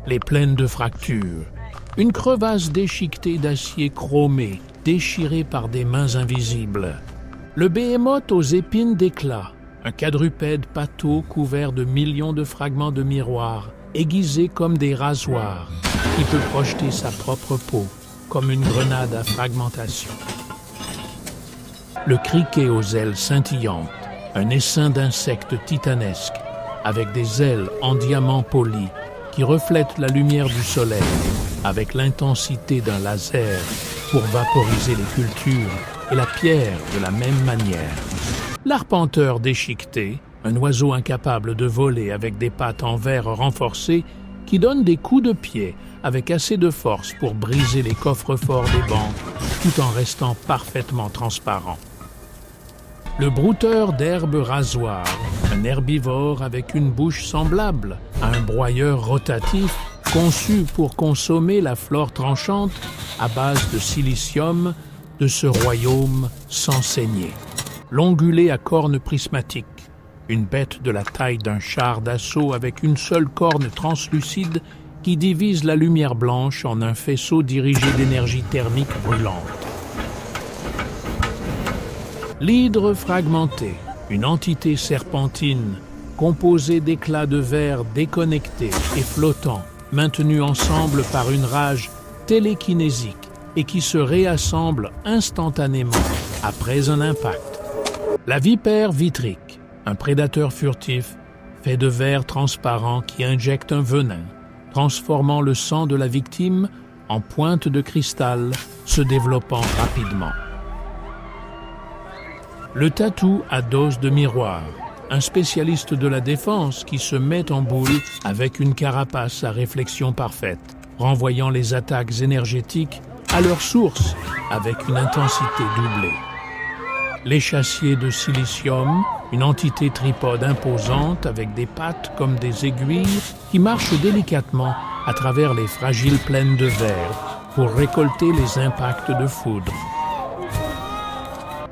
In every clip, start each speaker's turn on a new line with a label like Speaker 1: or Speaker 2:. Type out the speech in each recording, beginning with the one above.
Speaker 1: les plaines de fractures. Une crevasse déchiquetée d'acier chromé, déchirée par des mains invisibles. Le behémoth aux épines d'éclat, un quadrupède pâteau couvert de millions de fragments de miroirs, aiguisés comme des rasoirs, qui peut projeter sa propre peau, comme une grenade à fragmentation. Le criquet aux ailes scintillantes, un essaim d'insectes titanesques, avec des ailes en diamant poli, qui reflètent la lumière du soleil, avec l'intensité d'un laser, pour vaporiser les cultures et la pierre de la même manière. L'arpenteur déchiqueté, un oiseau incapable de voler avec des pattes en verre renforcées qui donne des coups de pied avec assez de force pour briser les coffres-forts des banques tout en restant parfaitement transparent. Le brouteur d'herbes rasoir, un herbivore avec une bouche semblable à un broyeur rotatif conçu pour consommer la flore tranchante à base de silicium de ce royaume sans saignée. L'ongulé à cornes prismatiques, une bête de la taille d'un char d'assaut avec une seule corne translucide qui divise la lumière blanche en un faisceau dirigé d'énergie thermique brûlante. L'hydre fragmenté, une entité serpentine composée d'éclats de verre déconnectés et flottants, maintenus ensemble par une rage télékinésique et qui se réassemblent instantanément après un impact. La vipère vitrique, un prédateur furtif fait de verre transparent qui injecte un venin, transformant le sang de la victime en pointe de cristal se développant rapidement. Le tatou à dose de miroir, un spécialiste de la défense qui se met en boule avec une carapace à réflexion parfaite, renvoyant les attaques énergétiques à leur source avec une intensité doublée. L'échassier de silicium, une entité tripode imposante avec des pattes comme des aiguilles qui marchent délicatement à travers les fragiles plaines de verre pour récolter les impacts de foudre.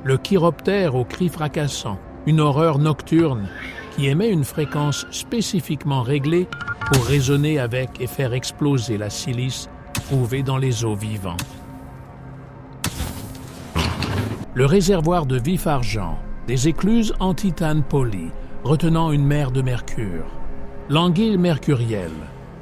Speaker 1: Le chiroptère aux cris fracassants, une horreur nocturne qui émet une fréquence spécifiquement réglée pour résonner avec et faire exploser la silice trouvée dans les eaux vivantes. Le réservoir de vif-argent, des écluses en titane poli retenant une mer de mercure. L'anguille mercurielle,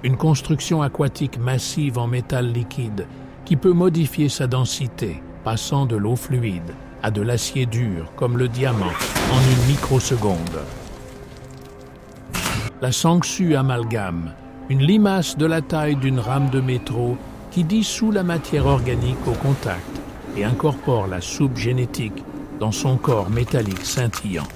Speaker 1: une construction aquatique massive en métal liquide qui peut modifier sa densité, passant de l'eau fluide à de l'acier dur comme le diamant en une microseconde. La sangsue amalgame, une limace de la taille d'une rame de métro qui dissout la matière organique au contact et incorpore la soupe génétique dans son corps métallique scintillant.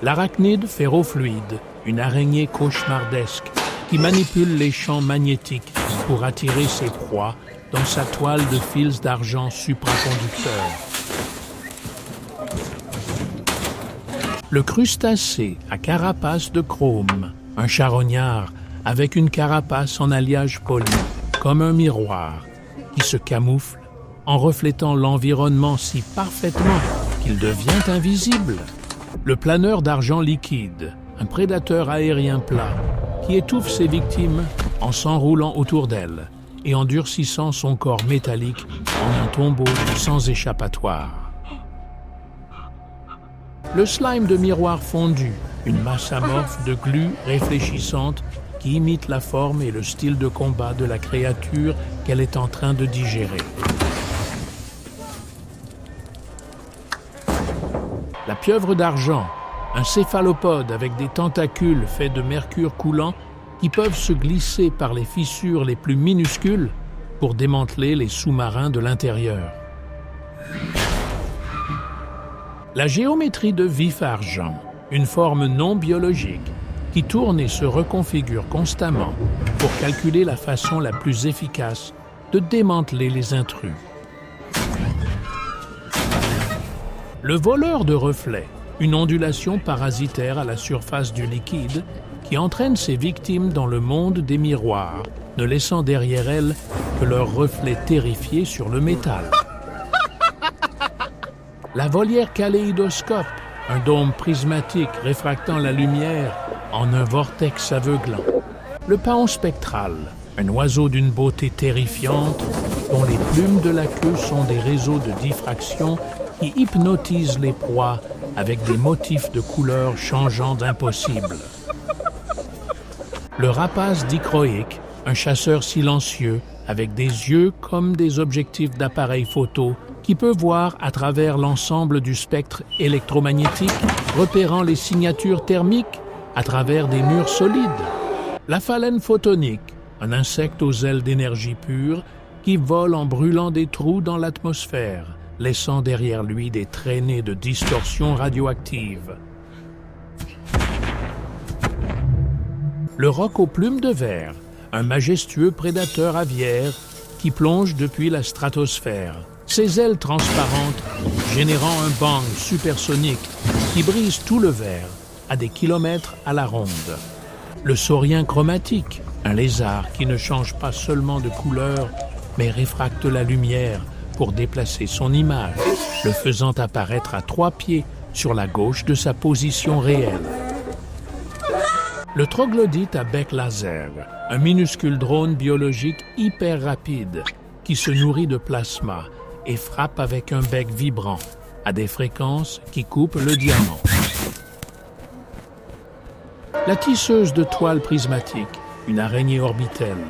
Speaker 1: L'arachnide ferrofluide, une araignée cauchemardesque qui manipule les champs magnétiques pour attirer ses proies dans sa toile de fils d'argent supraconducteur. Le crustacé à carapace de chrome, un charognard avec une carapace en alliage poli, comme un miroir, qui se camoufle en reflétant l'environnement si parfaitement qu'il devient invisible. Le planeur d'argent liquide, un prédateur aérien plat, qui étouffe ses victimes en s'enroulant autour d'elles et en durcissant son corps métallique en un tombeau sans échappatoire. Le slime de miroir fondu, une masse amorphe de glu réfléchissante qui imite la forme et le style de combat de la créature qu'elle est en train de digérer. La pieuvre d'argent, un céphalopode avec des tentacules faits de mercure coulant qui peuvent se glisser par les fissures les plus minuscules pour démanteler les sous-marins de l'intérieur. La géométrie de vif-argent, une forme non biologique qui tourne et se reconfigure constamment pour calculer la façon la plus efficace de démanteler les intrus. Le voleur de reflets, une ondulation parasitaire à la surface du liquide qui entraîne ses victimes dans le monde des miroirs, ne laissant derrière elles que leurs reflets terrifiés sur le métal. La volière kaléidoscope, un dôme prismatique réfractant la lumière en un vortex aveuglant. Le paon spectral, un oiseau d'une beauté terrifiante, dont les plumes de la queue sont des réseaux de diffraction qui hypnotisent les proies avec des motifs de couleurs changeant d'impossible. Le rapace dichroïque, un chasseur silencieux avec des yeux comme des objectifs d'appareil photo qui peut voir à travers l'ensemble du spectre électromagnétique, repérant les signatures thermiques à travers des murs solides. La phalène photonique, un insecte aux ailes d'énergie pure qui vole en brûlant des trous dans l'atmosphère, laissant derrière lui des traînées de distorsion radioactive. Le roc aux plumes de verre, un majestueux prédateur aviaire qui plonge depuis la stratosphère, ses ailes transparentes générant un bang supersonique qui brise tout le verre à des kilomètres à la ronde. Le saurien chromatique, un lézard qui ne change pas seulement de couleur, mais réfracte la lumière pour déplacer son image, le faisant apparaître à 3 pieds sur la gauche de sa position réelle. Le troglodyte à bec laser, un minuscule drone biologique hyper rapide qui se nourrit de plasma et frappe avec un bec vibrant à des fréquences qui coupent le diamant. La tisseuse de toile prismatique, une araignée orbitelle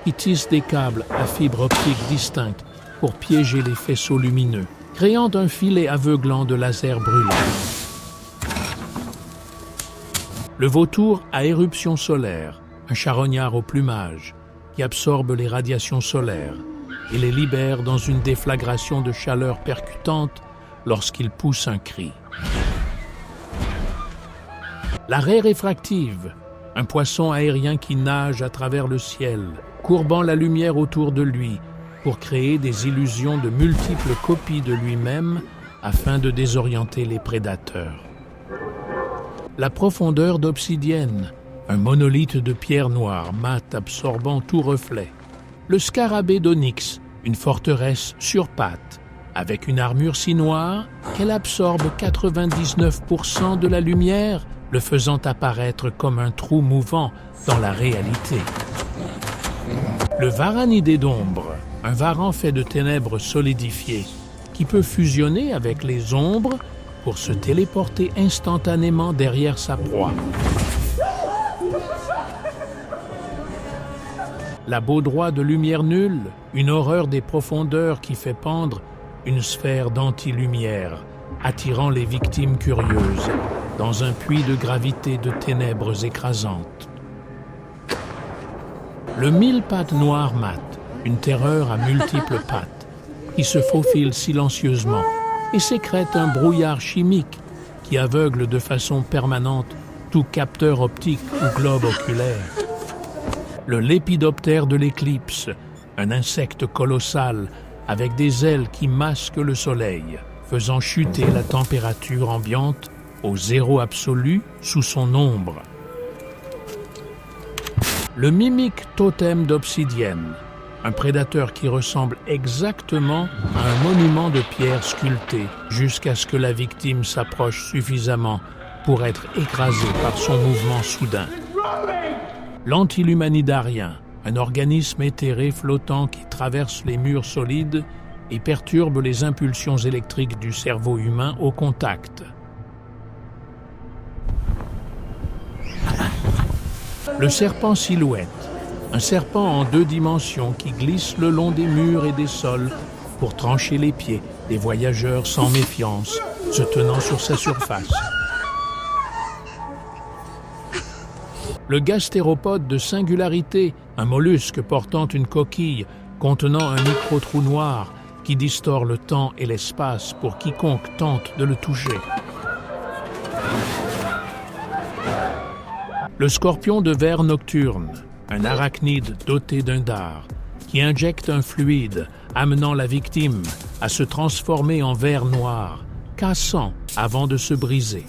Speaker 1: qui tisse des câbles à fibres optiques distinctes pour piéger les faisceaux lumineux, créant un filet aveuglant de laser brûlant. Le vautour à éruption solaire, un charognard au plumage, qui absorbe les radiations solaires et les libère dans une déflagration de chaleur percutante lorsqu'il pousse un cri. La raie réfractive, un poisson aérien qui nage à travers le ciel, courbant la lumière autour de lui pour créer des illusions de multiples copies de lui-même afin de désorienter les prédateurs. La profondeur d'obsidienne, un monolithe de pierre noire mate absorbant tout reflet. Le scarabée d'onyx, une forteresse sur pattes, avec une armure si noire qu'elle absorbe 99% de la lumière, le faisant apparaître comme un trou mouvant dans la réalité. Le varanidé d'ombre, un varan fait de ténèbres solidifiées, qui peut fusionner avec les ombres pour se téléporter instantanément derrière sa proie. La baudroie de lumière nulle, une horreur des profondeurs qui fait pendre une sphère d'anti-lumière, attirant les victimes curieuses dans un puits de gravité de ténèbres écrasantes. Le 1000 pattes noir mat, une terreur à multiples pattes, qui se faufile silencieusement et sécrète un brouillard chimique qui aveugle de façon permanente tout capteur optique ou globe oculaire. Le lépidoptère de l'éclipse, un insecte colossal avec des ailes qui masquent le soleil, faisant chuter la température ambiante au zéro absolu sous son ombre. Le mimique totem d'obsidienne, un prédateur qui ressemble exactement à un monument de pierre sculpté jusqu'à ce que la victime s'approche suffisamment pour être écrasée par son mouvement soudain. L'antilumanidarien, un organisme éthéré flottant qui traverse les murs solides et perturbe les impulsions électriques du cerveau humain au contact. Le serpent silhouette, un serpent en 2 dimensions qui glisse le long des murs et des sols pour trancher les pieds des voyageurs sans méfiance, se tenant sur sa surface. Le gastéropode de singularité, un mollusque portant une coquille contenant un micro-trou noir qui distord le temps et l'espace pour quiconque tente de le toucher. Le scorpion de verre nocturne, un arachnide doté d'un dard, qui injecte un fluide amenant la victime à se transformer en verre noir, cassant avant de se briser.